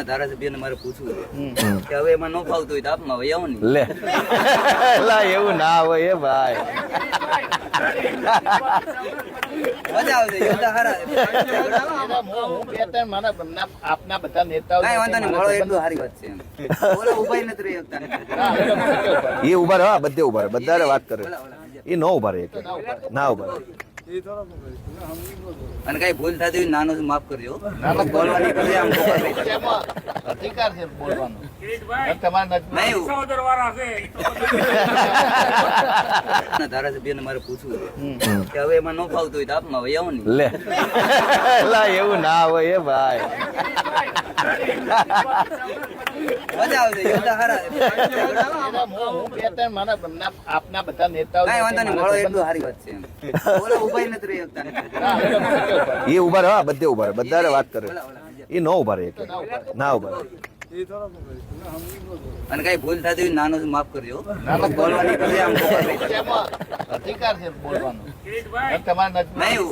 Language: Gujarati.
ના ધારાસભ્યને મારે પૂછવું છે કે હવે એમાં ન ફાવતું હોય તો આપમાં હવે આવો ને લે લા એવું ના હોય એ ભાઈ મજા આવશે યોદ્ધા હારા આપના બધા નેતાઓ કાંઈ વાંધો નહીં મળો એટલું સારી વાત છે એમ ઓલા ઉભા નથી રહી શકતા એ ઉભા રહે બધે ઉભા રહે બધા વાત કરે એ ન ઉભા રહે ના ઉભા રહે અને કઈ ભૂલ થતી હોય નાનો માફ કરજો બોલવાની પછી આમ ખબર નહીં પડે. અધિકાર છે બોલવાનો તમારે નહીં ના ધારાસભ્યને મારે પૂછવું છે કે હવે એમાં ન ફાવતું હોય તો આપમાં હવે આવો ને લે લા એવું ના હોય એ ભાઈ મજા આવશે યોદ્ધા હારા આપના બધા નેતાઓ કાંઈ વાંધો નહીં મળો એટલું સારી વાત છે એમ ઓલા ઉભા નથી રહી શકતા એ ઉભા રહે બધે ઉભા રહે બધા વાત કરે એ ન ઉભા રહે ના ઉભા રહે અને કઈ ભૂલ થતી હોય નાનો માફ કરજો બોલવાની પછી આમ ખબર નહીં પડે. અધિકાર છે બોલવાનો તમારે નહીં